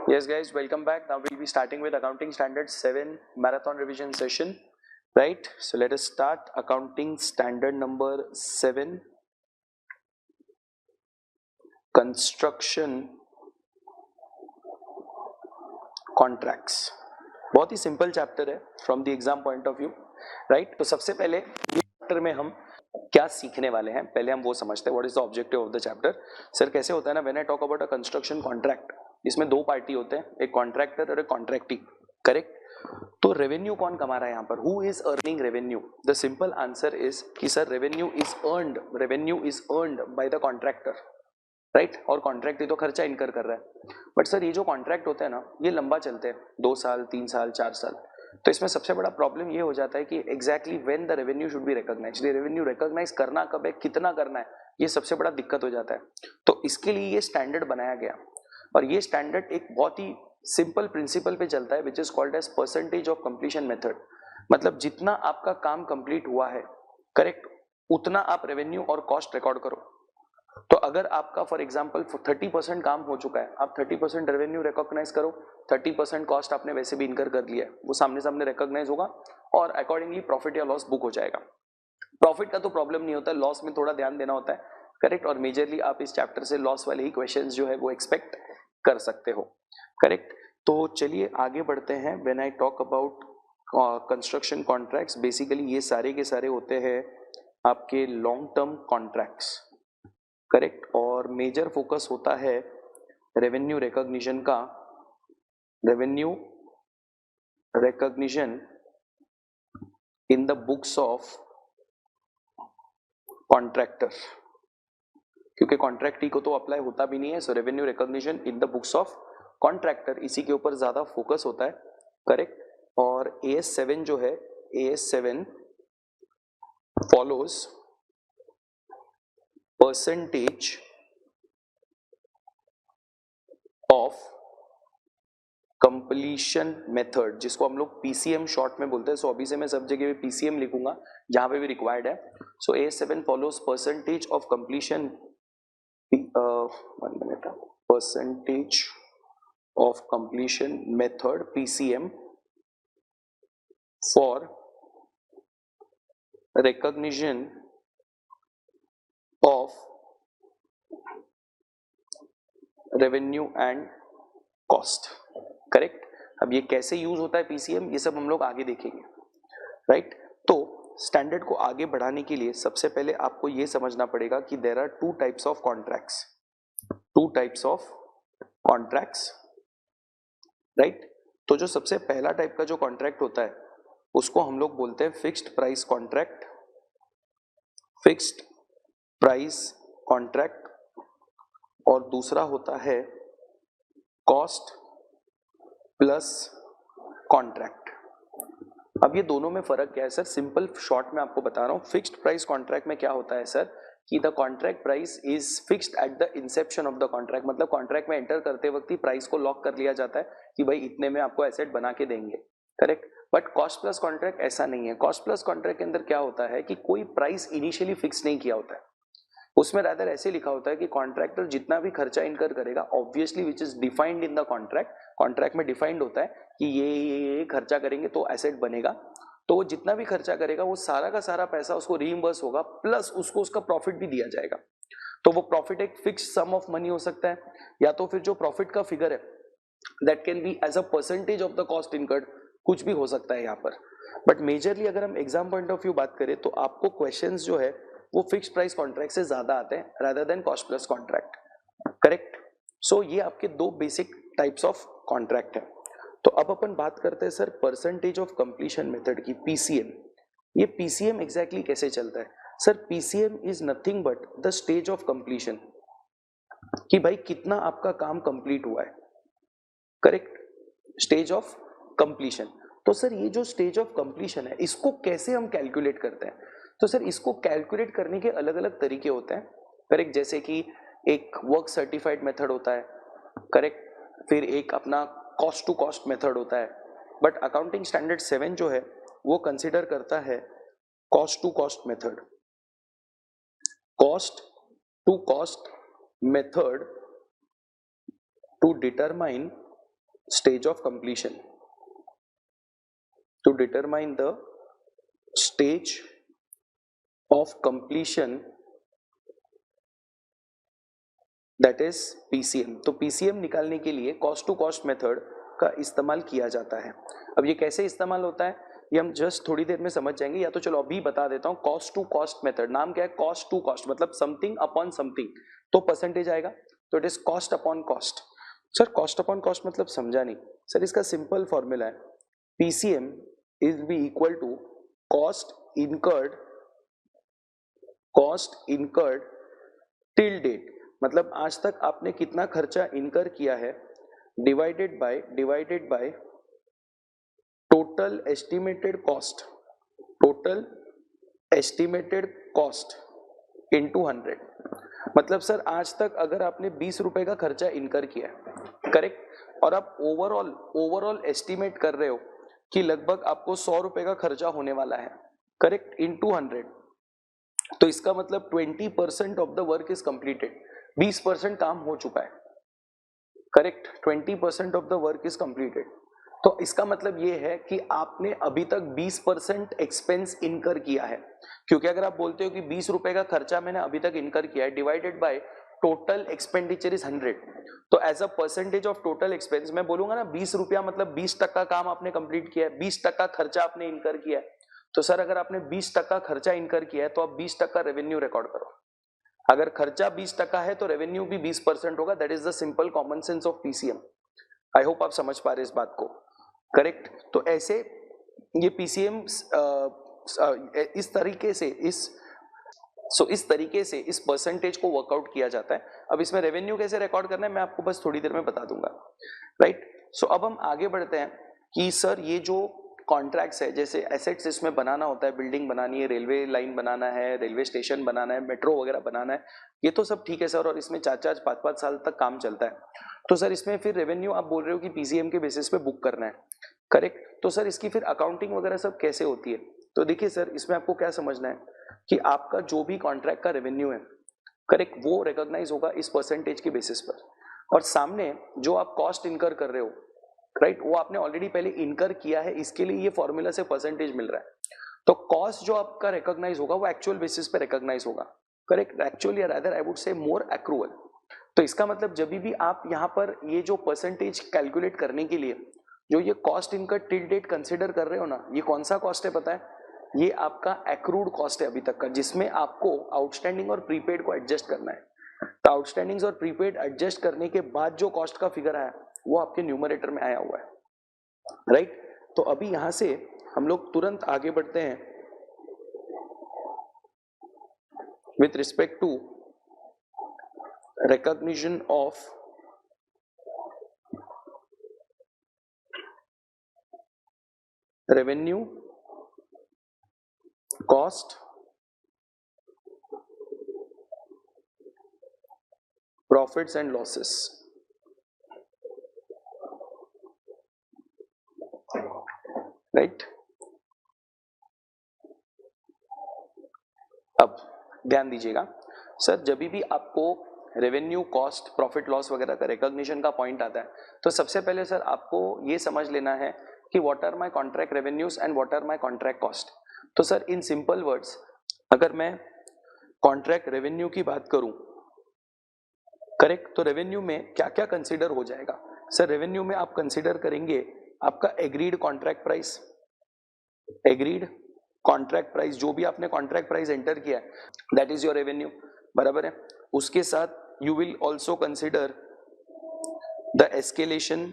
Yes, guys, welcome back. Now we'll be starting with Accounting Standard 7 Marathon Revision session, right? So let us start. Accounting Standard number 7, Construction Contracts. बहुत ही simple chapter है from the exam point of view, right? तो सबसे पहले ये chapter में हम क्या सीखने वाले हैं, पहले हम वो समझते हैं. What is the objective of the chapter. Sir कैसे होता है ना, when I talk about a construction contract, इसमें दो पार्टी होते हैं, एक कॉन्ट्रैक्टर और एक कॉन्ट्रैक्टी, करेक्ट? तो रेवेन्यू कौन कमा रहा है यहाँ पर? Who is earning revenue? The simple answer is कि sir revenue is earned by the contractor, right? और कॉन्ट्रैक्ट तो खर्चा इनकर कर रहा है. बट सर ये जो कॉन्ट्रैक्ट होते हैं ना, ये लंबा चलते हैं, 2 साल 3 साल 4 साल. तो इसमें सबसे बड़ा प्रॉब्लम ये हो जाता है कि exactly when the revenue should be recognized, ये रेवेन्यू रिकॉग्नाइज करना कब है, कितना करना है, ये सबसे बड़ा दिक्कत हो जाता है. तो इसके लिए ये स्टैंडर्ड बनाया गया, और ये स्टैंडर्ड एक बहुत ही सिंपल प्रिंसिपल पे चलता है, which is called as percentage of completion method. मतलब जितना आपका काम कंप्लीट हुआ है, करेक्ट, उतना आप रेवेन्यू और कॉस्ट रिकॉर्ड करो. तो अगर आपका फॉर एग्जांपल 30% काम हो चुका है, आप 30% रेवेन्यू रिकॉग्नाइज करो, 30% कॉस्ट आपने वैसे भी इनकर कर लिया है, वो सामने सामने रिकॉग्नाइज होगा और अकॉर्डिंगली प्रॉफिट या लॉस बुक हो जाएगा. प्रॉफिट का तो प्रॉब्लम नहीं होता, लॉस में थोड़ा ध्यान देना होता है, करेक्ट? और मेजरली आप इस चैप्टर से लॉस वाले ही क्वेश्चंस जो है वो एक्सपेक्ट कर सकते हो, करेक्ट? तो चलिए आगे बढ़ते हैं. When I talk about construction contracts, basically ये सारे के सारे होते हैं आपके लॉन्ग टर्म कॉन्ट्रैक्ट्स, करेक्ट? और मेजर फोकस होता है रेवेन्यू रिकॉग्निशन का, revenue recognition in the books of contractor, क्योंकि कॉन्ट्रैक्टी को तो अप्लाई होता भी नहीं है. So revenue recognition in the books of contractor, इसी के ऊपर ज्यादा फोकस होता है, करेक्ट? और AS7 जो है, AS7 follows percentage of completion method, जिसको हम लोग PCM शॉर्ट में बोलते हैं. सो अभी से मैं सब जगह पे PCM लिखूंगा जहां पे भी रिक्वायर्ड है. सो AS7 follows percentage of completion, percentage of completion method PCM for recognition of revenue and cost, correct? अब ये कैसे यूज होता है PCM, ये सब हम लोग आगे देखेंगे, राइट? तो स्टैंडर्ड को आगे बढ़ाने के लिए सबसे पहले आपको ये समझना पड़ेगा कि there are two types of contracts, right? तो जो सबसे पहला टाइप का जो कॉन्ट्रैक्ट होता है उसको हम लोग बोलते हैं fixed price contract, fixed price contract. और दूसरा होता है कॉस्ट प्लस कॉन्ट्रैक्ट. अब ये दोनों में फर्क क्या है सर? सिंपल शॉर्ट में आपको बता रहा हूं. फिक्स्ड प्राइस कॉन्ट्रैक्ट में क्या होता है सर कि the contract price is fixed at the Inception of the contract. मतलब कॉन्ट्रैक्ट में एंटर करते वक्त ही प्राइस को लॉक कर लिया जाता है कि भाई इतने में आपको एसेट बना के देंगे, correct? But cost plus contract ऐसा नहीं है. कॉस्ट प्लस कॉन्ट्रैक्ट के अंदर क्या होता है कि कोई प्राइस इनिशियली फिक्स नहीं किया होता है, उसमें रादर ऐसे लिखा होता है कि कॉन्ट्रैक्टर जितना भी खर्चा इनकर करेगा, obviously which is defined in the contract, contract में डिफाइंड होता है कि ये खर्चा करेंगे तो एसेट बनेगा. तो वो जितना भी खर्चा करेगा वो सारा का सारा पैसा उसको रीइंबर्स होगा, प्लस उसको उसका प्रॉफिट भी दिया जाएगा. तो वो प्रॉफिट एक फिक्स सम ऑफ मनी हो सकता है, या तो फिर जो प्रॉफिट का फिगर है that can be as a percentage of the cost incurred, कुछ भी हो सकता है यहाँ पर. बट मेजरली अगर हम एग्जाम पॉइंट ऑफ व्यू बात करें तो आपको क्वेश्चंस जो है वो फिक्स्ड प्राइस कॉन्ट्रैक्ट से ज्यादा आते हैं rather than cost plus contract, correct? So ये आपके दो बेसिक टाइप्स ऑफ कॉन्ट्रैक्ट है. तो अब अपन बात करते हैं sir percentage of completion method की, PCM. ये PCM एग्जैक्टली कैसे चलता है sir? PCM is nothing but the stage of completion, कि भाई कितना आपका काम कंप्लीट हुआ है, करेक्ट? Stage of completion. तो सर ये जो स्टेज ऑफ कंप्लीशन है इसको कैसे हम कैलकुलेट करते हैं? तो सर इसको कैलकुलेट करने के अलग अलग तरीके होते हैं, करेक्ट? जैसे कि एक वर्क सर्टिफाइड मेथड होता है, करेक्ट? फिर एक अपना कॉस्ट टू कॉस्ट मेथड होता है. बट अकाउंटिंग स्टैंडर्ड 7 जो है वो कंसिडर करता है cost to cost method, cost to cost method to determine stage of completion, to determine the stage of completion, that is PCM. तो पीसीएम निकालने के लिए कॉस्ट टू कॉस्ट मेथड का इस्तेमाल किया जाता है। अब ये कैसे इस्तेमाल होता है ये हम जस्ट थोड़ी देर में समझ जाएंगे, या तो चलो अभी बता देता हूँ। कॉस्ट टू कॉस्ट मेथड, नाम क्या है? कॉस्ट टू कॉस्ट, मतलब समथिंग अपॉन समथिंग, तो परसेंटेज आएगा, तो it is cost upon cost. Sir cost upon cost मतलब समझा नहीं। सर इसका सिंपल फॉर्मूला है, PCM is be equal to cost incurred till date, मतलब आज तक आपने कितना खर्चा इनकर किया है, divided by total estimated cost into 100। मतलब सर आज तक अगर आपने 20 रुपए का खर्चा इनकर किया है, करेक्ट, और आप ओवरऑल एस्टिमेट कर रहे हो कि लगभग आपको 100 रुपए का खर्चा होने वाला है, करेक्ट, इनटू 100, तो इसका मतलब 20% of the work is completed, 20% काम हो चुका है, correct, 20% of the work is completed. तो इसका मतलब ये है कि आपने अभी तक 20% एक्सपेंस इनकर किया है, क्योंकि अगर आप बोलते हो कि 20 रुपए का खर्चा मैंने अभी तक इनकर किया है, divided by total expenditure is 100, तो as a percentage of total expense मैं बोलूंगा ना 20 रुपया मतलब 20% काम आपने कंप्लीट किया है, 20% खर्चा आपने इनकर किया है। तो सर अगर आपने 20% खर्चा इनकर किया है तो आप 20% रेवेन्यू रिकॉर्ड करो। अगर खर्चा 20% है तो रेवेन्यू भी 20% होगा। That is the simple common sense of PCM. I hope आप समझ पा रहे इस बात को, करेक्ट। तो ऐसे ये पीसीएम इस तरीके से इस परसेंटेज को वर्कआउट किया जाता है। अब इसमें रेवेन्यू कैसे रिकॉर्ड करना है मैं आपको बस थोड़ी देर में बता दूंगा, राइट। सो अब हम आगे बढ़ते हैं कि सर ये जो कॉन्ट्रैक्ट्स है, जैसे एसेट्स इसमें बनाना होता है, बिल्डिंग बनानी है, रेलवे लाइन बनाना है, रेलवे स्टेशन बनाना है, मेट्रो वगैरह बनाना है, ये तो सब ठीक है सर, और इसमें 4-5 साल तक काम चलता है। तो सर इसमें फिर रेवेन्यू आप बोल रहे हो कि पीसीएम के बेसिस पे बुक करना है, करेक्ट। तो सर इसकी फिर अकाउंटिंग वगैरह सब कैसे होती है? तो देखिए सर इसमें आपको क्या समझना है कि आपका जो भी कॉन्ट्रैक्ट का रेवेन्यू है, करेक्ट, वो रिकॉग्नाइज होगा इस परसेंटेज के बेसिस पर, और सामने जो आप कॉस्ट इनकर कर रहे हो, राइट, वो आपने ऑलरेडी पहले इनकर किया है, इसके लिए ये फॉर्मूला से परसेंटेज मिल रहा है। तो कॉस्ट जो आपका रिकॉग्नाइज होगा वो एक्चुअल बेसिस पे रिकॉग्नाइज होगा, correct, actually rather I would say more accrual. तो इसका मतलब जब भी आप यहाँ पर ये जो परसेंटेज कैलकुलेट करने के लिए जो ये cost incur till date consider कर रहे हो ना, ये कौन सा कॉस्ट है पता है? ये आपका एक्रूड कॉस्ट है अभी तक का, जिसमें आपको आउटस्टैंडिंग और प्रीपेड को एडजस्ट करना है। तो आउटस्टैंडिंग और प्रीपेड एडजस्ट करने के बाद जो कॉस्ट का फिगर आया वो आपके न्यूमरेटर में आया हुआ है, राइट। तो अभी यहां से हम लोग तुरंत आगे बढ़ते हैं with respect to recognition of revenue, cost, profits and losses, right? अब ध्यान दीजिएगा सर, जब भी आपको रेवेन्यू, कॉस्ट, प्रॉफिट लॉस वगैरह का रिकॉग्निशन का पॉइंट आता है तो सबसे पहले सर आपको ये समझ लेना है कि what are my contract revenues and what are my contract cost. तो सर इन सिंपल वर्ड्स अगर मैं कॉन्ट्रैक्ट रेवेन्यू की बात करूं, करेक्ट, तो रेवेन्यू में क्या क्या कंसीडर हो जाएगा? सर रेवेन्यू में आप कंसीडर करेंगे आपका एग्रीड कॉन्ट्रैक्ट प्राइस, जो भी आपने कॉन्ट्रैक्ट प्राइस एंटर किया है दैट इज योर रेवेन्यू, बराबर है। उसके साथ you will also consider the escalation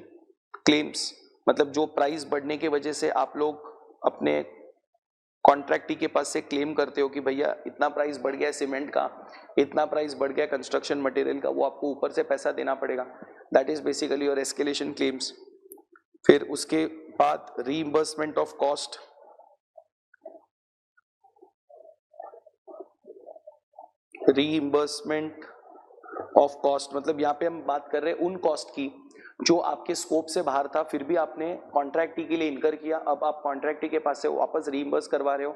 claims, मतलब जो प्राइस बढ़ने की वजह से आप लोग अपने कॉन्ट्रैक्टी के पास से क्लेम करते हो कि भैया इतना प्राइस बढ़ गया सीमेंट का, इतना प्राइस बढ़ गया कंस्ट्रक्शन मटेरियल का, वो आपको ऊपर से पैसा देना पड़ेगा, that is basically your escalation claims. फिर उसके बाद रीइंबर्समेंट ऑफ कॉस्ट, मतलब यहाँ पे हम बात कर रहे हैं उन कॉस्ट की जो आपके स्कोप से बाहर था, फिर भी आपने कॉन्ट्रैक्टी के लिए इनकर किया, अब आप कॉन्ट्रैक्टी के पास से वापस रीइंबर्स करवा रहे हो,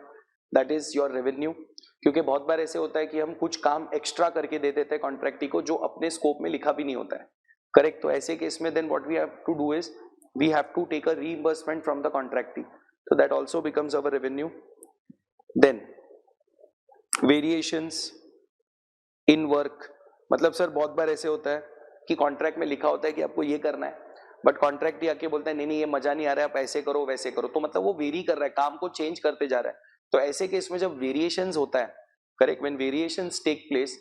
दैट इज योर रेवेन्यू। क्योंकि बहुत बार ऐसे होता है कि हम कुछ काम एक्स्ट्रा करके दे देते हैं कॉन्ट्रैक्टी को जो अपने स्कोप में लिखा भी नहीं होता है, करेक्ट। तो ऐसे केस में then what we have to do is we have to take a reimbursement from the contractee, so that also becomes our revenue. Then variations in work, मतलब सर बहुत बार ऐसे होता है कि कॉन्ट्रैक्ट में लिखा होता है कि आपको ये करना है, बट कॉन्ट्रैक्ट आके बोलता है नहीं नहीं ये मजा नहीं आ रहा है, आप ऐसे करो वैसे करो, तो मतलब वो वेरी कर रहा है, काम को चेंज करते जा रहा है. तो ऐसे केस में जब वेरिएशंस होता है, correct, when variations take place,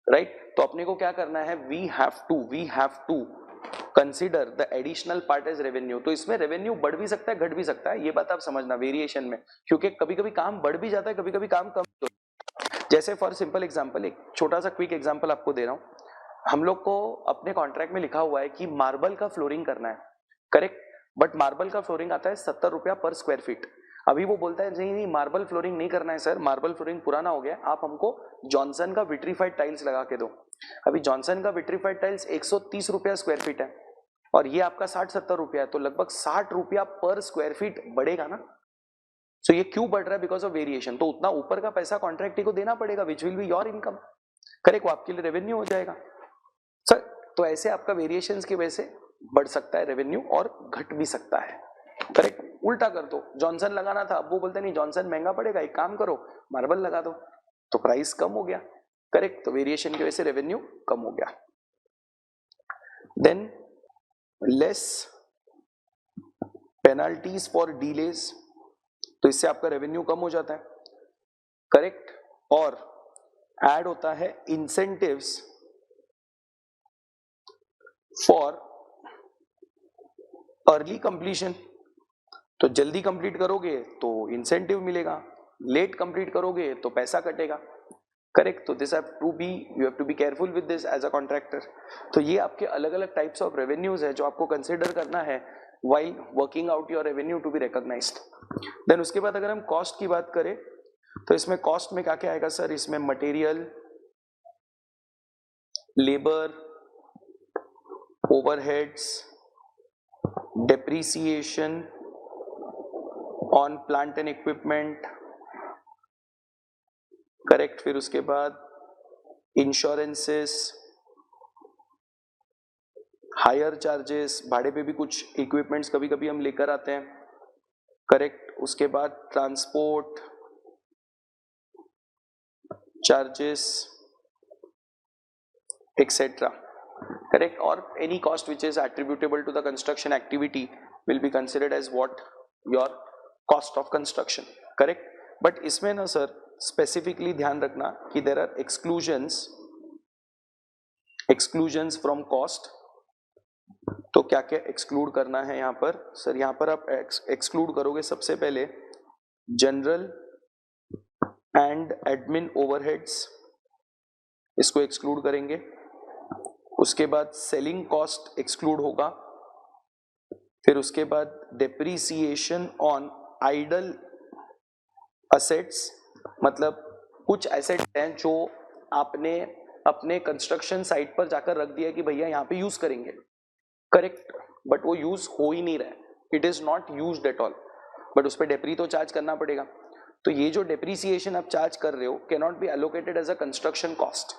right, तो अपने को क्या करना है, we have to consider the additional part as revenue. तो इसमें रेवेन्यू बढ़ भी सकता है घट भी सकता है, ये बात आप समझना वेरिएशन में, क्योंकि कभी कभी काम बढ़ भी जाता है, कभी कभी काम कम. जैसे फॉर सिंपल एग्जांपल, एक छोटा सा क्विक एग्जांपल आपको दे रहा हूं. हम लोग को अपने कॉन्ट्रैक्ट में लिखा हुआ है कि मार्बल का फ्लोरिंग करना है, करेक्ट, बट मार्बल का फ्लोरिंग आता है 70 रुपया पर स्क्वायर फीट. अभी वो बोलता है नहीं नहीं मार्बल फ्लोरिंग नहीं करना है सर, मार्बल फ्लोरिंग पुराना हो गया, आप हमको जॉनसन का विट्रीफाइड टाइल्स लगा के दो. अभी जॉनसन का विट्रीफाइड टाइल्स 130 रुपया स्क्वायर फीट है और ये आपका 60-70 रुपया है, तो लगभग 60 रुपया पर स्क्वायर फीट बढ़ेगा ना. सो ये क्यों बढ़ रहा है, बिकॉज ऑफ वेरिएशन. तो उतना ऊपर का पैसा कॉन्ट्रैक्टी को देना पड़ेगा, which will be your income, correct, वो आपके लिए रेवेन्यू हो जाएगा सर. तो ऐसे आपका वेरिएशंस की वजह से बढ़ सकता है रेवेन्यू और घट भी सकता है, करेक्ट. उल्टा कर दो, जॉनसन लगाना था, अब वो बोलते नहीं जॉनसन महंगा पड़ेगा, एक काम करो मार्बल लगा दो, तो प्राइस कम हो गया, करेक्ट. तो वेरिएशन की वजह से रेवेन्यू कम हो गया. Than less penalties for delays, तो इससे आपका रेवेन्यू कम हो जाता है, करेक्ट. और ऐड होता है इंसेंटिव्स फॉर अर्ली कंप्लीशन. तो जल्दी कंप्लीट करोगे तो इंसेंटिव मिलेगा, लेट कंप्लीट करोगे तो पैसा कटेगा, करेक्ट. तो this have to be, you have to be careful with this as a contractor. तो ये आपके अलग अलग टाइप्स ऑफ रेवेन्यूज है जो आपको कंसिडर करना है while working out your revenue to be recognized. Then उसके बाद अगर हम कॉस्ट की बात करें तो इसमें कॉस्ट में क्या क्या आएगा सर, इसमें material, labour, overheads, depreciation on plant and equipment, correct. फिर उसके बाद इंश्योरेंसेस, हायर चार्जेस, भाड़े पे भी कुछ इक्विपमेंट्स कभी कभी हम लेकर आते हैं, करेक्ट. उसके बाद ट्रांसपोर्ट चार्जेस एक्सेट्रा, करेक्ट. और any cost which is attributable to the construction activity will be considered as what, your cost of construction, correct. But इसमें ना सर स्पेसिफिकली ध्यान रखना कि there are exclusions from cost. तो क्या क्या exclude करना है यहाँ पर सर, यहाँ पर आप एक्सक्लूड करोगे सबसे पहले जनरल एंड एडमिन ओवरहेड्स, इसको एक्सक्लूड करेंगे. उसके बाद सेलिंग कॉस्ट एक्सक्लूड होगा. फिर उसके बाद डेप्रीसिएशन ऑन आइडल असेट्स, मतलब कुछ एसेट्स हैं जो आपने अपने कंस्ट्रक्शन साइट पर जाकर रख दिया कि भैया यहाँ पे यूज करेंगे, करेक्ट, बट वो यूज हो ही नहीं रहा है, it is not used at all, but उस पर डेप्री तो चार्ज करना पड़ेगा. तो ये जो डेप्रीसिएशन आप चार्ज कर रहे हो cannot be allocated as a construction cost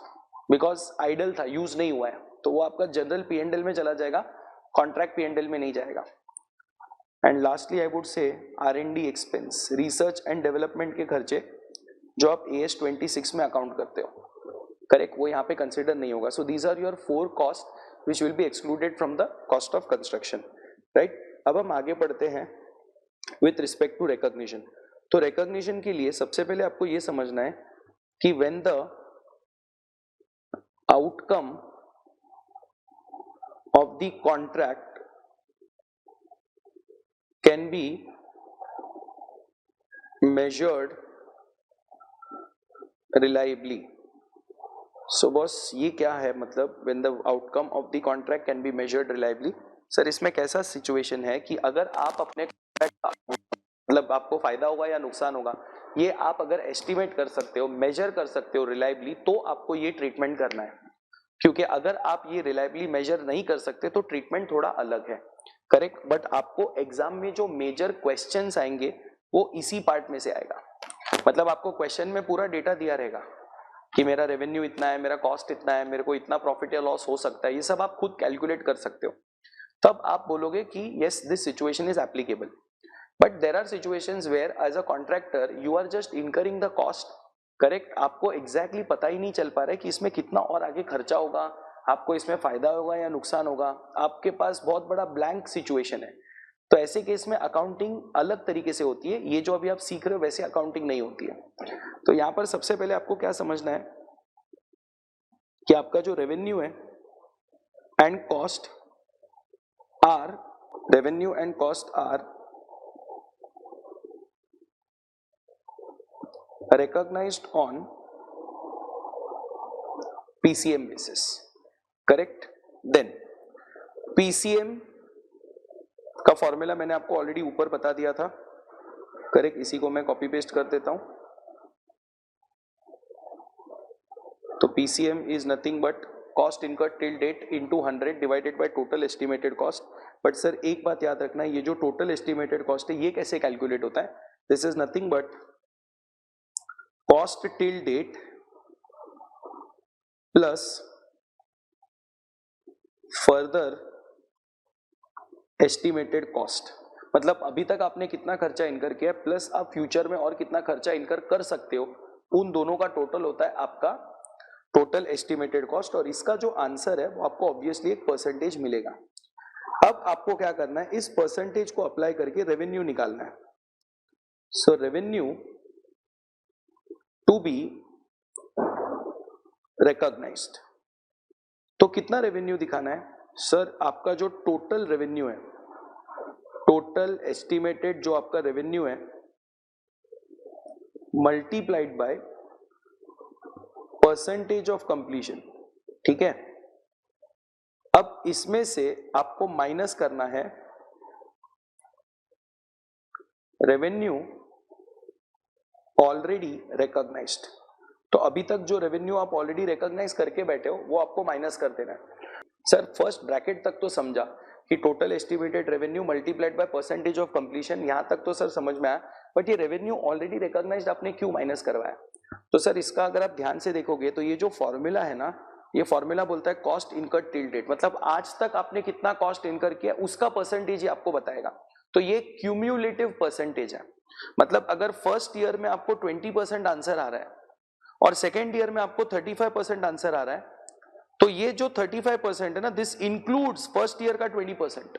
because idle था, यूज नहीं हुआ है, तो वो आपका जनरल P&L में चला जाएगा, कॉन्ट्रैक्ट P&L में नहीं जाएगा. And lastly I would say R&D expense, research and development के खर्चे जो आप AS 26 में अकाउंट करते हो, करेक्ट, वो यहाँ पे कंसिडर नहीं होगा. So these are your 4 cost which will be excluded from the cost of construction, right. अब हम आगे बढ़ते हैं with respect to recognition. तो recognition के लिए सबसे पहले आपको ये समझना है कि when the outcome of the contract can be measured reliably. So boss ये क्या है, मतलब when the outcome of the contract can be measured reliably. Sir इसमें कैसा सिचुएशन है कि अगर आप अपने मतलब आपको फायदा होगा या नुकसान होगा, ये आप अगर एस्टिमेट कर सकते हो, मेजर कर सकते हो रिलायबली, तो आपको ये ट्रीटमेंट करना है. क्योंकि अगर आप ये रिलायबली मेजर नहीं कर सकते तो ट्रीटमेंट थोड़ा अलग है, करेक्ट. बट आपको एग्जाम में जो मेजर क्वेश्चंस आएंगे वो इसी पार्ट में से आएगा. मतलब आपको क्वेश्चन में पूरा डेटा दिया रहेगा कि मेरा रेवेन्यू इतना है, मेरा कॉस्ट इतना है, मेरे को इतना प्रॉफिट या लॉस हो सकता है, ये सब आप खुद कैलकुलेट कर सकते हो. तब आप बोलोगे कि yes this situation is applicable. But there are situations where as a contractor you are just incurring the cost. Correct, आपको एग्जैक्टली पता ही नहीं चल पा रहा है कि इसमें कितना और आगे खर्चा होगा, आपको इसमें फायदा होगा या नुकसान होगा, आपके पास बहुत बड़ा ब्लैंक सिचुएशन है। तो ऐसे केस में अकाउंटिंग अलग तरीके से होती है, ये जो अभी आप सीख रहे हो वैसे अकाउंटिंग नहीं होती है। तो यहां पर सबसे पहले आपको क्या समझना है कि आपका जो रेवेन्यू है and cost are revenue and cost are recognized on PCM basis, correct? Then PCM का फॉर्मूला मैंने आपको ऑलरेडी ऊपर बता दिया था, करेक्ट? इसी को मैं कॉपी पेस्ट कर देता हूं। तो PCM is nothing but cost incurred till date into 100 divided by total estimated cost। But sir एक बात याद रखना, ये जो टोटल एस्टिमेटेड कॉस्ट है ये कैसे कैलकुलेट होता है? This is nothing but cost till date plus further estimated cost। मतलब अभी तक आपने कितना खर्चा इनकर किया प्लस आप फ्यूचर में और कितना खर्चा इनकर कर सकते हो, उन दोनों का टोटल होता है आपका टोटल एस्टिमेटेड कॉस्ट। और इसका जो आंसर है वो आपको ऑब्वियसली एक परसेंटेज मिलेगा। अब आपको क्या करना है, इस परसेंटेज को अप्लाई करके रेवेन्यू निकालना है। So revenue to be recognised, तो कितना रेवेन्यू दिखाना है? सर आपका जो टोटल रेवेन्यू है, टोटल एस्टिमेटेड जो आपका रेवेन्यू है multiplied by percentage of completion, ठीक है? अब इसमें से आपको माइनस करना है रेवेन्यू ऑलरेडी रिकॉग्नाइज्ड। तो अभी तक जो रेवेन्यू आप ऑलरेडी रिकॉग्नाइज करके बैठे हो वो आपको माइनस कर देना है। सर फर्स्ट ब्रैकेट तक तो समझा कि total estimated revenue multiplied by percentage of completion, यहां तक तो सर समझ में आया, बट ये रेवेन्यू ऑलरेडी रिकॉग्नाइज्ड आपने क्यों माइनस करवाया? तो सर इसका अगर आप ध्यान से देखोगे तो ये जो फॉर्मूला है ना, ये फॉर्मूला बोलता है कॉस्ट इनकर्ड टिल डेट, मतलब आज तक आपने कितना कॉस्ट इनकर किया उसका परसेंटेज ही आपको बताएगा। तो ये क्यूम्यूलेटिव परसेंटेज है, मतलब अगर फर्स्ट ईयर में आपको 20% आंसर आ रहा है और सेकेंड ईयर में आपको 35% आंसर आ रहा है, तो ये जो 35% है ना, दिस इंक्लूड्स फर्स्ट ईयर का 20%।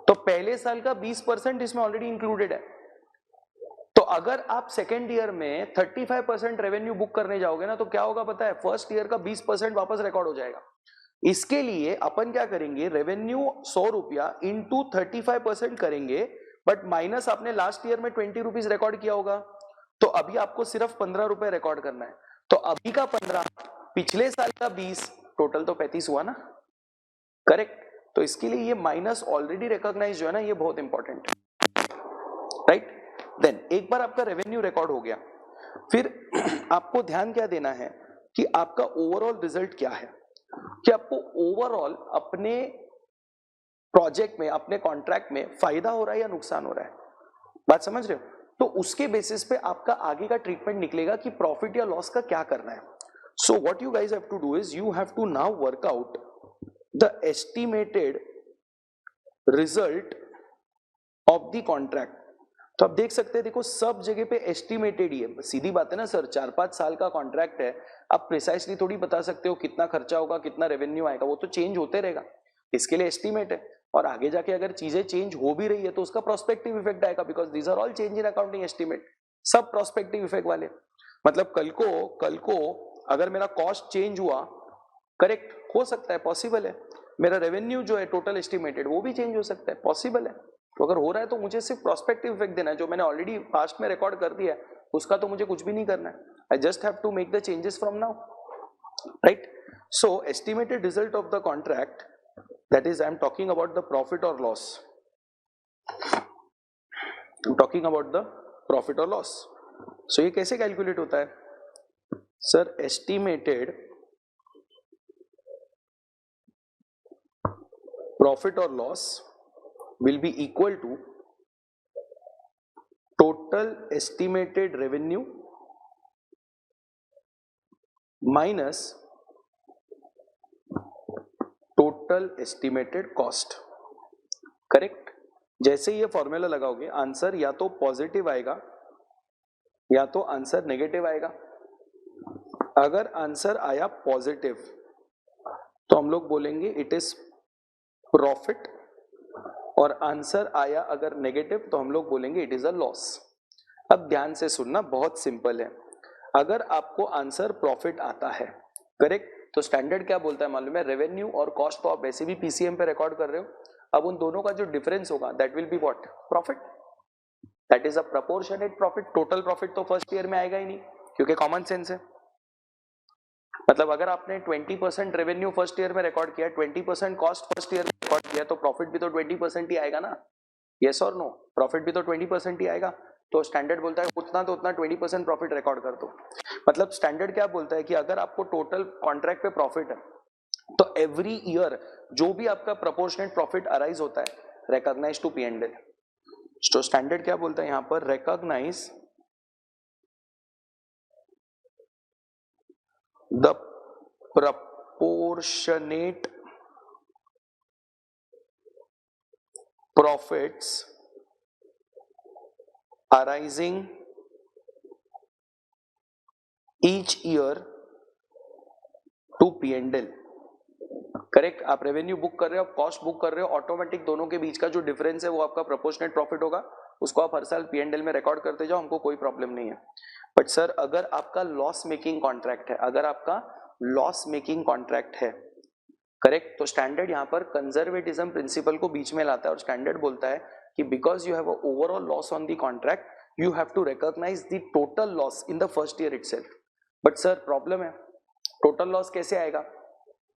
तो पहले साल का 20% इसमें ऑलरेडी इंक्लूडेड है। तो अगर आप सेकेंड ईयर में 35% रेवेन्यू बुक करने जाओगे ना, तो क्या होगा पता है? फर्स्ट ईयर का 20% वापस रिकॉर्ड हो जाएगा। इसके लिए अपन क्या करेंगे, रेवेन्यू 100 रुपया इंटू 35% करेंगे, बट माइनस आपने लास्ट ईयर में 20 रुपीज रिकॉर्ड किया होगा, तो अभी आपको सिर्फ 15 रुपए रिकॉर्ड करना है। तो अभी का 15, पिछले साल का 20, टोटल तो 35 हुआ ना, करेक्ट? तो इसके लिए ये माइनस ऑलरेडी रिकॉग्नाइज जो है ना, ये बहुत इंपॉर्टेंट है, राइट? देन एक बार आपका रेवेन्यू रिकॉर्ड हो गया, फिर आपको ध्यान क्या देना है कि आपका ओवरऑल रिजल्ट क्या है, कि आपको ओवरऑल अपने प्रोजेक्ट में, अपने कॉन्ट्रैक्ट में फायदा हो रहा है या नुकसान हो रहा है। बात समझ रहे हो? तो उसके बेसिस पे आपका आगे का ट्रीटमेंट निकलेगा कि प्रॉफिट या लॉस का क्या करना है। So what you guys have to do is you have to now work out the estimated result of the contract. तो आप देख सकते हैं, देखो सब जगह पे एस्टिमेटेड ही है। सीधी बात है ना सर, 4-5 साल का कॉन्ट्रैक्ट है, आप प्रिसाइसली थोड़ी बता सकते हो कितना खर्चा होगा, कितना रेवेन्यू आएगा, वो तो चेंज होते रहेगा। इसके लिए एस्टिमेट है, और आगे जाके अगर चीजें चेंज हो भी रही है तो उसका प्रोस्पेक्टिव इफेक्ट आएगा, because these are all change in accounting estimate, सब प्रोस्पेक्टिव इफेक्ट वाले। मतलब कल को अगर मेरा कॉस्ट चेंज हुआ, करेक्ट, हो सकता है, पॉसिबल है, मेरा रेवेन्यू जो है टोटल एस्टिमेटेड वो भी चेंज हो सकता है, पॉसिबल है। तो अगर हो रहा है तो मुझे सिर्फ प्रोस्पेक्टिव इफेक्ट देना है, जो मैंने ऑलरेडी पास्ट में रिकॉर्ड कर दिया है उसका तो मुझे कुछ भी नहीं करना है। I just have to make the changes from now, right? So estimated result of the contract, that is I am talking about the profit और loss, I am talking about the profit और loss. So ये कैसे calculate होता है? Sir estimated profit और loss will be equal to total estimated revenue minus total estimated cost। Correct. जैसे ये formula लगाओगे आंसर या तो पॉजिटिव आएगा या तो आंसर नेगेटिव आएगा। अगर आंसर आया पॉजिटिव तो हम लोग बोलेंगे इट इज प्रॉफिट, और आंसर आया अगर नेगेटिव तो हम लोग बोलेंगे इट इज अ लॉस। अब ध्यान से सुनना, बहुत सिंपल है। अगर आपको आंसर प्रॉफिट आता है, करेक्ट, तो स्टैंडर्ड क्या बोलता है मालूम है, रेवेन्यू और कॉस्ट तो आप वैसे भी पीसीएम पे रिकॉर्ड कर रहे हो, अब उन दोनों का जो डिफरेंस होगा that will be what, profit. That is a proportionate profit. Total profit तो फर्स्ट ईयर में आएगा ही नहीं, क्योंकि कॉमन सेंस है। मतलब अगर आपने 20% रेवेन्यू फर्स्ट ईयर में रिकॉर्ड किया, 20% कॉस्ट फर्स्ट ईयर में रिकॉर्ड किया, तो प्रॉफिट भी तो 20% ही आएगा ना, यस और नो, प्रॉफिट भी तो 20% ही आएगा। तो स्टैंडर्ड बोलता है उतना तो उतना 20% प्रॉफिट रिकॉर्ड कर दो। मतलब स्टैंडर्ड क्या बोलता है कि अगर आपको टोटल कॉन्ट्रैक्ट पे प्रॉफिट है तो एवरी ईयर जो भी आपका प्रोपोर्शनेट प्रॉफिट अराइज होता है रिकॉग्नाइज टू P&L। तो स्टैंडर्ड क्या बोलता है यहां पर, recognise the proportionate profits arising each year to P&L। Correct. आप रेवेन्यू बुक कर रहे हो, आप कॉस्ट बुक कर रहे हो, ऑटोमेटिक दोनों के बीच का जो डिफरेंस है वो आपका प्रोपोर्शनेट प्रॉफिट होगा, उसको आप हर साल P&L में रिकॉर्ड करते जाओ, हमको कोई प्रॉब्लम नहीं है। बट सर अगर आपका लॉस मेकिंग कॉन्ट्रैक्ट है, अगर आपका लॉस मेकिंग कॉन्ट्रैक्ट है, करेक्ट, तो स्टैंडर्ड यहाँ पर कंजर्वेटिज्म प्रिंसिपल को बीच में लाता है और स्टैंडर्ड बोलता है कि because you have a overall loss on the contract you have to recognise the total loss in the first year itself. But sir problem है, टोटल लॉस कैसे आएगा,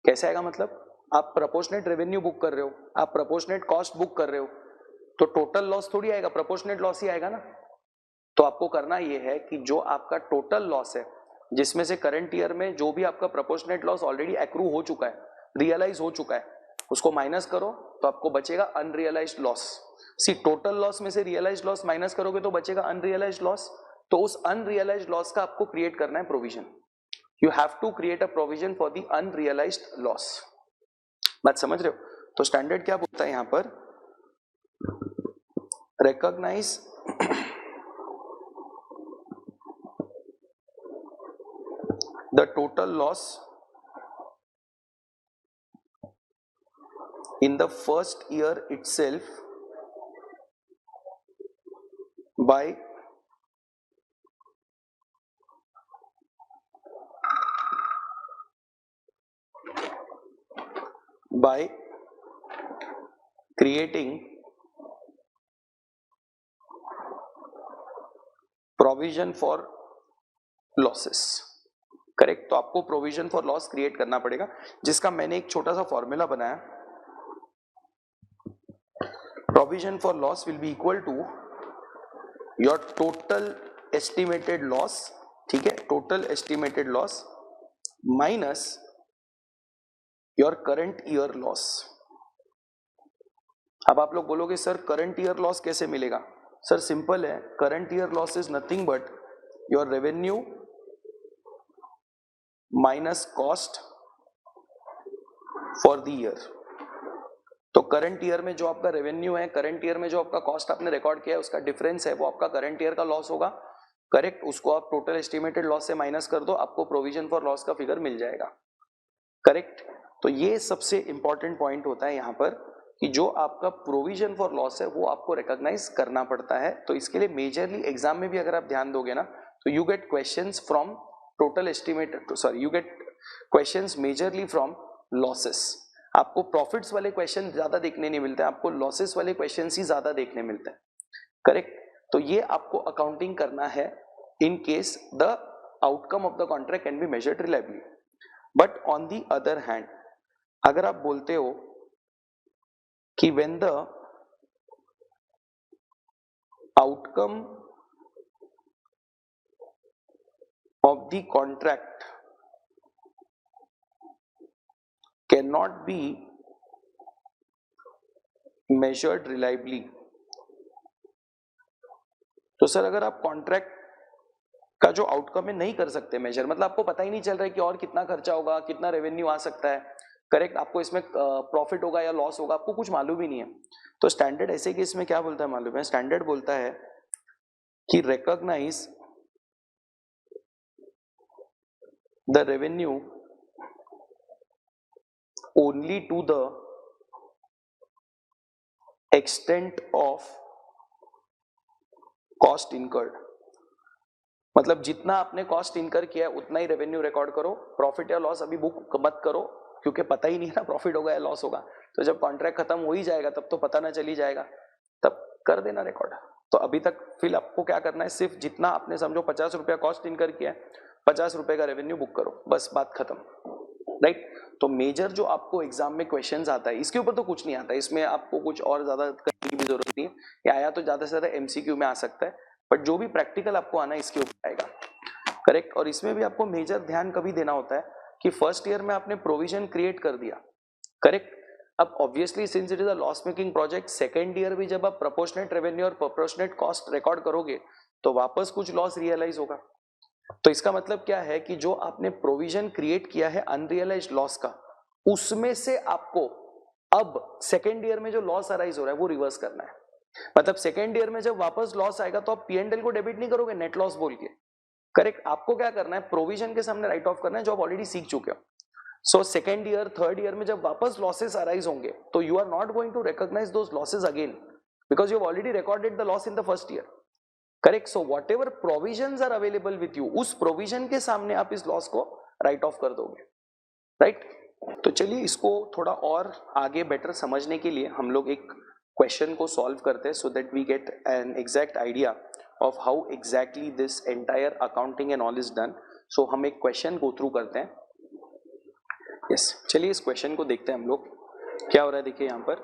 कैसे आएगा मतलब आप प्रोपोर्शनेट रेवेन्यू बुक कर रहे हो, आप प्रोपोर्शनेट कॉस्ट बुक कर रहे हो, तो टोटल लॉस थोड़ी आएगा, प्रोपोर्शनेट लॉस ही आएगा ना। तो आपको करना ये है कि जो आपका टोटल लॉस है, जिसमें से करंट ईयर में जो भी आपका प्रोपोर्शनेट लॉस ऑलरेडी एक्रू हो चुका है, रियलाइज हो चुका है, उसको माइनस करो तो आपको बचेगा अनरियलाइज्ड लॉस। सी टोटल लॉस में से रियलाइज्ड लॉस माइनस करोगे तो बचेगा अनरियलाइज्ड लॉस, तो उस अनरियलाइज्ड लॉस का आपको क्रिएट करना है provision. You have to create a provision for the unrealised loss. बात समझ रहे हो? तो स्टैंडर्ड क्या बोलता है यहां पर, recognise the total loss in the first year itself by creating provision for losses। Correct. तो आपको प्रोविजन फॉर लॉस क्रिएट करना पड़ेगा, जिसका मैंने एक छोटा सा फॉर्मूला बनाया। Provision for loss will be equal to your total estimated loss, ठीक है, total estimated loss minus your current year loss. अब आप लोग बोलोगे सर करंट ईयर लॉस कैसे मिलेगा? सर सिंपल है, current year loss is nothing but your revenue minus cost for the year. तो करंट ईयर में जो आपका रेवेन्यू है, करंट ईयर में जो आपका कॉस्ट आपने रिकॉर्ड किया है, उसका डिफरेंस है वो आपका करंट ईयर का लॉस होगा, करेक्ट। उसको आप टोटल एस्टिमेटेड लॉस से माइनस कर दो, आपको प्रोविजन फॉर लॉस का फिगर मिल जाएगा, करेक्ट। तो ये सबसे इंपॉर्टेंट पॉइंट होता है यहाँ पर कि जो आपका प्रोविजन फॉर लॉस है वो आपको रिकॉग्नाइज करना पड़ता है। तो इसके लिए मेजरली एग्जाम में भी अगर आप ध्यान दोगे ना तो you get questions from total estimated, sorry you get questions majorly from losses. आपको प्रॉफिट्स वाले क्वेश्चन ज्यादा देखने नहीं मिलते हैं, आपको लॉसेस वाले क्वेश्चन ही ज्यादा देखने मिलते हैं, करेक्ट। तो ये आपको अकाउंटिंग करना है in case the outcome of the contract can be measured reliably. But on the other hand अगर आप बोलते हो कि when the outcome of the contract can not be measured reliably, तो सर अगर आप कॉन्ट्रैक्ट का जो आउटकम है नहीं कर सकते मेजर, मतलब आपको पता ही नहीं चल रहा है कि और कितना खर्चा होगा, कितना रेवेन्यू आ सकता है, करेक्ट, आपको इसमें प्रॉफिट होगा या लॉस होगा आपको कुछ मालूम ही नहीं है। तो स्टैंडर्ड ऐसे केस में क्या बोलता है मालूम है, स्टैंडर्ड बोलता है कि recognise the revenue only to the extent of cost incurred. मतलब जितना आपने कॉस्ट इनकर किया है उतना ही रेवेन्यू रिकॉर्ड करो, प्रॉफिट या लॉस अभी बुक मत करो क्योंकि पता ही नहीं ना प्रॉफिट होगा या लॉस होगा। तो जब कॉन्ट्रैक्ट खत्म हो ही जाएगा तब तो पता ना चली जाएगा, तब कर देना रिकॉर्ड। तो अभी तक फिर आपको क्या करना है, सिर्फ जितना आपने समझो 50 रुपया कॉस्ट इनकर किया है 50 रुपए का रेवेन्यू बुक करो, बस बात खत्म, राइट। तो मेजर जो आपको एग्जाम में क्वेश्चंस आता है इसके ऊपर तो कुछ नहीं आता, इसमें आपको कुछ और ज्यादा करने की भी जरूरत नहीं है, या आया तो ज्यादा से ज्यादा एमसीक्यू में आ सकता है, बट जो भी प्रैक्टिकल आपको आना है इसके ऊपर आएगा, करेक्ट। और इसमें भी आपको मेजर ध्यान कभी देना होता है कि फर्स्ट ईयर में आपने प्रोविजन क्रिएट कर दिया, करेक्ट। अब obviously since it is a loss making project, second year भी जब आप प्रोपोर्शनेट रेवेन्यू और प्रोपोर्शनेट कॉस्ट रिकॉर्ड करोगे तो वापस कुछ लॉस रियलाइज होगा। तो इसका मतलब क्या है कि जो आपने प्रोविजन क्रिएट किया है अनरियलाइज्ड लॉस का, उसमें से आपको अब सेकेंड ईयर में जो लॉस अराइज हो रहा है वो रिवर्स करना है। मतलब सेकेंड ईयर में जब वापस लॉस आएगा तो आप पीएनएल को डेबिट नहीं करोगे नेट लॉस बोल के, करेक्ट। आपको क्या करना है, प्रोविजन के सामने राइट ऑफ करना है जो आप ऑलरेडी सीख चुके हो। So second year third year में जब वापस लॉसेस अराइज होंगे तो you are not going to recognise those losses again because you have already recorded the loss in the first year, correct. So whatever provision are available with you, उस provision के सामने आप इस loss को right of कर दोगे, right. तो चलिए इसको थोड़ा और आगे बेटर समझने के लिए हम लोग एक क्वेश्चन को सॉल्व करते हैं so that we get an exact idea of how exactly this entire accounting and all is done. So हम एक क्वेश्चन गो थ्रू करते हैं। यस, चलिए इस क्वेश्चन को देखते हैं हम लोग क्या हो रहा है। देखिए यहाँ पर,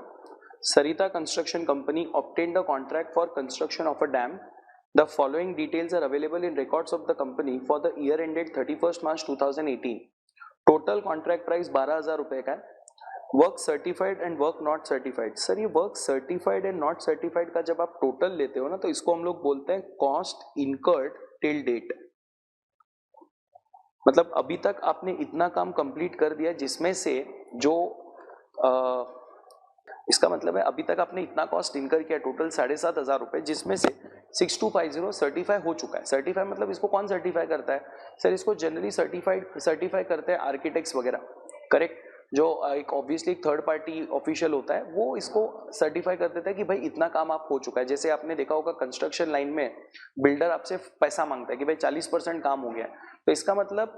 Sarita construction company obtained the contract for construction of a dam. The following details are available in records of the company for the year ended 31st March 2018. Total contract price 12,000 रुपए का है। Work certified and work not certified. Sir ये work certified and not certified का जब आप total लेते हो ना तो इसको हम लोग बोलते हैं कॉस्ट इनकर्ड टिल डेट। मतलब अभी तक आपने इतना काम कंप्लीट कर दिया जिसमें से जो इसका मतलब है अभी तक आपने इतना कॉस्ट इनकर किया टोटल 7,500 रुपए, जिसमें से 6250 सर्टिफाई हो चुका है। सर्टिफाई मतलब इसको कौन सर्टिफाई करता है, सर इसको जनरली सर्टिफाई करते हैं आर्किटेक्ट्स वगैरह, करेक्ट। जो एक ऑब्वियसली एक थर्ड पार्टी ऑफिशियल होता है वो इसको सर्टिफाई कर देता है कि भाई इतना काम आप हो चुका है। जैसे आपने देखा होगा कंस्ट्रक्शन लाइन में बिल्डर आपसे पैसा मांगता है कि भाई 40% काम हो गया है, तो इसका मतलब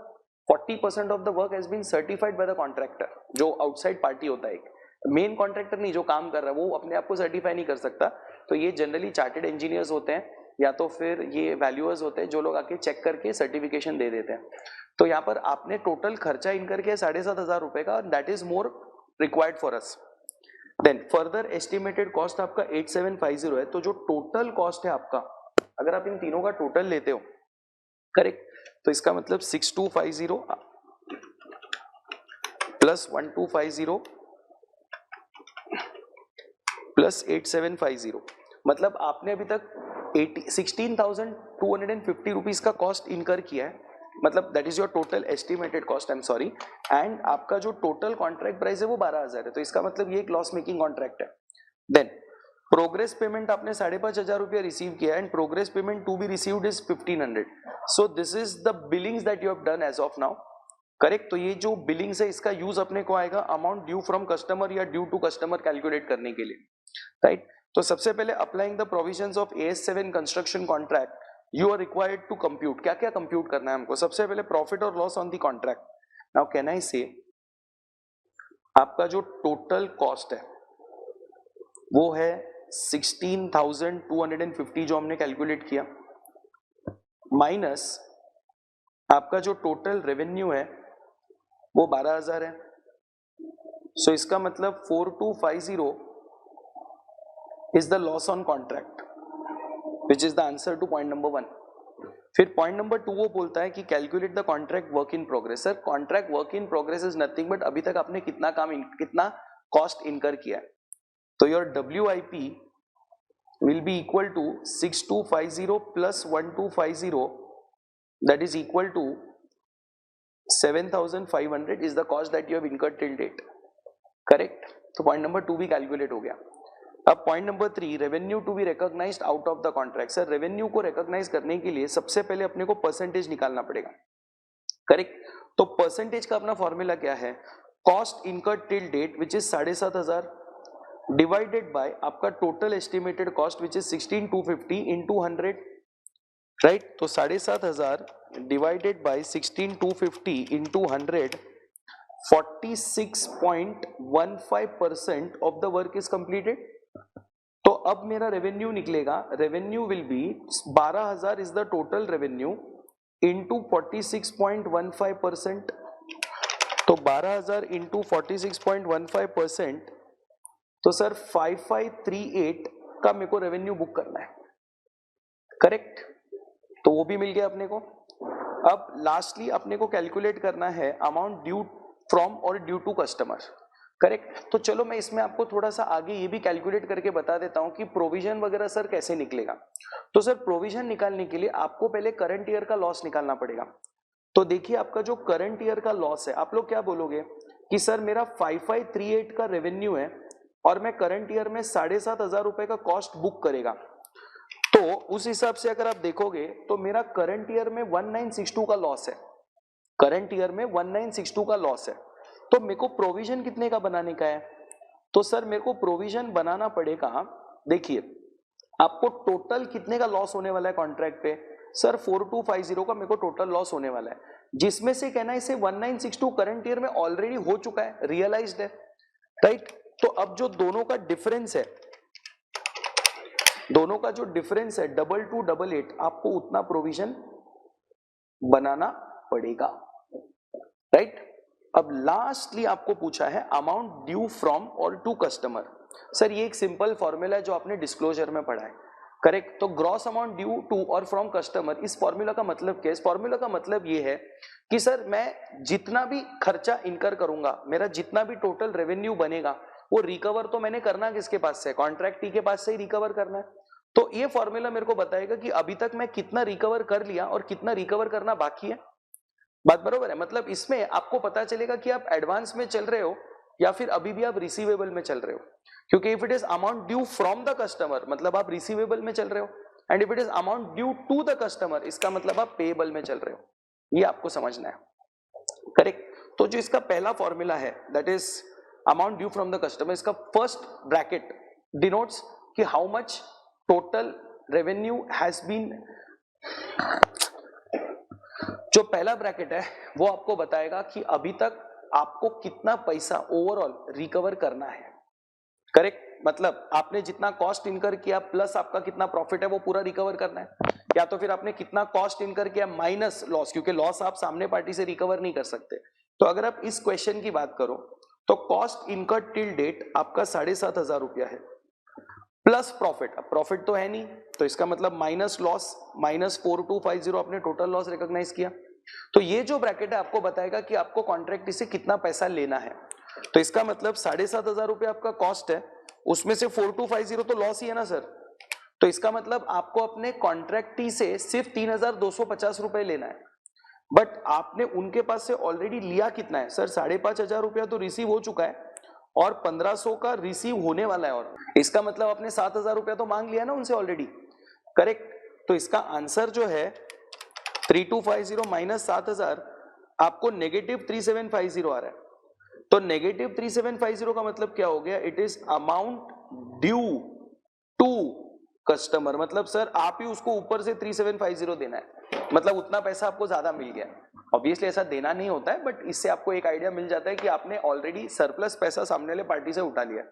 40% of the work has been certified by the contractor, जो आउटसाइड पार्टी होता है। एक मेन कॉन्ट्रैक्टर नहीं जो काम कर रहा है वो अपने आप को सर्टिफाई नहीं कर सकता, तो ये जनरली चार्टेड इंजीनियर्स होते हैं या तो फिर ये वैल्यूअर्स होते हैं जो लोग आके चेक करके सर्टिफिकेशन दे देते हैं। तो यहाँ पर आपने टोटल खर्चा इनकर के 7,500 रुपए का, that is more required for us. Then further estimated cost आपका 8750 है। तो जो टोटल कॉस्ट है आपका, अगर आप इन तीनों का टोटल लेते हो, करेक्ट, तो इसका मतलब 6250 प्लस 1250 प्लस 8750, मतलब आपने अभी तक 16,250 रुपीज का कॉस्ट इनकर किया है। मतलब that is your total estimated cost, I am sorry, and आपका जो टोटल कॉन्ट्रैक्ट प्राइस है वो 12,000 है। तो इसका मतलब ये एक लॉस मेकिंग कॉन्ट्रैक्ट है। देन प्रोग्रेस पेमेंट आपने 5,500 रुपया रिसीव किया and progress payment to be received is 1,500। So this is the billings that you have done as of now, correct. तो ये जो बिलिंग्स है इसका यूज अपने को आएगा अमाउंट ड्यू फ्रॉम कस्टमर या ड्यू टू कस्टमर कैलकुलेट करने के लिए, राइट। तो सबसे पहले applying the provisions of AS7 construction contract you are required to compute. क्या क्या कंप्यूट करना है हमको, सबसे पहले प्रॉफिट और loss on the contract. Now can I से आपका जो टोटल कॉस्ट है वो है 16,250 जो हमने कैलकुलेट किया, माइनस आपका जो टोटल रेवेन्यू है वो 12,000 है। सो इसका मतलब 4250 is the loss on contract, which is the answer to point number 1. फिर पॉइंट नंबर 2 वो बोलता है कि calculate the contract work in progress. Sir contract work in progress is nothing but अभी तक आपने कितना कॉस्ट इनकर किया है। तो your WIP will be equal to 6250 plus 1250, that is equal to 7,500 is the cost that you have incurred till date, correct. तो point number 2 भी कैलकुलेट हो गया। अब point number 3, revenue to be recognised out of the contract. Sir revenue को recognise करने के लिए सबसे पहले अपने को परसेंटेज निकालना पड़ेगा, करेक्ट। तो परसेंटेज का अपना फॉर्मूला क्या है, cost incurred till date which is 7,500 divided by आपका total estimated cost which is 16,250 into 100, right. तो 7,500 divided by 16,250 into 100, 46.15% of the work is completed. तो अब मेरा रेवेन्यू निकलेगा, revenue will be 12,000 is the total revenue into 46.15%। तो 12,000 into 46.15%, तो sir 5538 का मेरे को रेवेन्यू बुक करना है, करेक्ट। तो वो भी मिल गया अपने को। अब लास्टली अपने को कैलकुलेट करना है अमाउंट ड्यू फ्रॉम और ड्यू टू कस्टमर, करेक्ट। तो चलो मैं इसमें आपको थोड़ा सा आगे ये भी कैलकुलेट करके बता देता हूं कि प्रोविजन वगैरह सर कैसे निकलेगा। तो सर प्रोविजन निकालने के लिए आपको पहले करंट ईयर का लॉस निकालना पड़ेगा। तो देखिए आपका जो करंट ईयर का लॉस है, आप लोग क्या बोलोगे कि सर मेरा 5538 का रेवेन्यू है और मैं करंट ईयर में 7,500 रुपए का कॉस्ट बुक करेगा। तो उस हिसाब से अगर आप देखोगे तो मेरा करंट ईयर में 1962 का लॉस है, करंट ईयर में 1962 का लॉस है। तो मेरे को प्रोविजन कितने का बनाने का है, तो सर मेरे को प्रोविजन बनाना पड़ेगा, देखिए आपको टोटल कितने का लॉस होने वाला है कॉन्ट्रैक्ट पे, सर 4250 का मेरे को टोटल लॉस होने वाला है, जिसमें से कहना है इसे 1962 करंट ईयर में ऑलरेडी हो चुका है, रियलाइज्ड है, राइट। तो अब जो दोनों का डिफरेंस है, दोनों का जो डिफरेंस है 2288, आपको उतना प्रोविजन बनाना पड़ेगा, राइट। अब लास्टली आपको पूछा है अमाउंट ड्यू फ्रॉम और टू कस्टमर। सर ये एक सिंपल फॉर्मूला है जो आपने डिस्क्लोजर में पढ़ा है, करेक्ट। तो ग्रॉस अमाउंट ड्यू टू और फ्रॉम कस्टमर, इस फॉर्मूला का मतलब क्या है, इस फॉर्मूला का मतलब ये है कि सर मैं जितना भी खर्चा इनकर करूंगा, मेरा जितना भी टोटल रेवेन्यू बनेगा, वो रिकवर तो मैंने करना किसके पास से, कॉन्ट्रैक्टी के पास से ही रिकवर करना है। तो ये फॉर्मूला मेरे को बताएगा कि अभी तक मैं कितना रिकवर कर लिया और कितना रिकवर करना बाकी है। बात बरोबर है, मतलब इसमें आपको पता चलेगा कि आप एडवांस में चल रहे हो या फिर अभी भी आप रिसीवेबल में चल रहे हो। क्योंकि if it is amount due from the customer मतलब आप रिसीवेबल में चल रहे हो, and if it is amount due to the customer इसका मतलब आप पेएबल में चल रहे हो। ये आपको समझना है, करेक्ट। तो जो इसका पहला फॉर्मूला है that is amount due from the customer, इसका फर्स्ट ब्रैकेट डिनोट्स कि how much total revenue has been, जो पहला ब्रैकेट है वो आपको बताएगा कि अभी तक आपको कितना पैसा ओवरऑल रिकवर करना है, करेक्ट। मतलब आपने जितना कॉस्ट इनकर किया प्लस आपका कितना प्रॉफिट है वो पूरा रिकवर करना है, या तो फिर आपने कितना कॉस्ट इनकर किया माइनस लॉस, क्योंकि लॉस आप सामने पार्टी से रिकवर नहीं कर सकते। तो अगर आप इस क्वेश्चन की बात करो तो कॉस्ट इनकर टिल डेट आपका 7,500 रुपया है, प्लस प्रॉफिट। अब प्रॉफिट तो है नहीं, तो इसका मतलब माइनस लॉस, माइनस 4250 आपने टोटल लॉस रिकॉग्नाइज किया। तो ये जो ब्रैकेट है आपको बताएगा कि आपको कॉन्ट्रैक्ट से कितना पैसा लेना है। तो इसका मतलब 7,500 रुपये आपका कॉस्ट है, उसमें से 4250 तो लॉस ही है ना सर। तो इसका मतलब आपको अपने कॉन्ट्रैक्टी से सिर्फ 3,250 रुपए लेना है, बट आपने उनके पास से ऑलरेडी लिया कितना है सर, 5,500 रुपया तो रिसीव हो चुका है और 1,500 का रिसीव होने वाला है, और इसका मतलब आपने 7,000 रुपया तो मांग लिया ना उनसे ऑलरेडी, करेक्ट। तो इसका आंसर जो है 3250 माइनस 7,000 आपको नेगेटिव 3750 आ रहा है। तो नेगेटिव 3750 का मतलब क्या हो गया, it is amount due to customer, मतलब सर आप ही उसको ऊपर से 3750 देना है, मतलब उतना पैसा आपको ज्यादा मिल गया। ऑब्वियसली ऐसा देना नहीं होता है, बट इससे आपको एक आइडिया मिल जाता है कि आपने ऑलरेडी सरप्लस पैसा सामने वाले पार्टी से उठा लिया,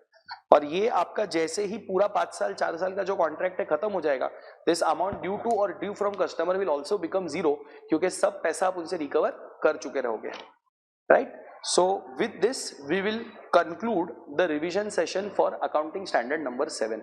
और ये आपका जैसे ही पूरा 5 साल 4 साल का जो कॉन्ट्रैक्ट है खत्म हो जाएगा, दिस अमाउंट ड्यू टू और due from customer will also become zero, क्योंकि सब पैसा आप उनसे रिकवर कर चुके रहोगे, right. So with this we will conclude the revision session for accounting standard number 7.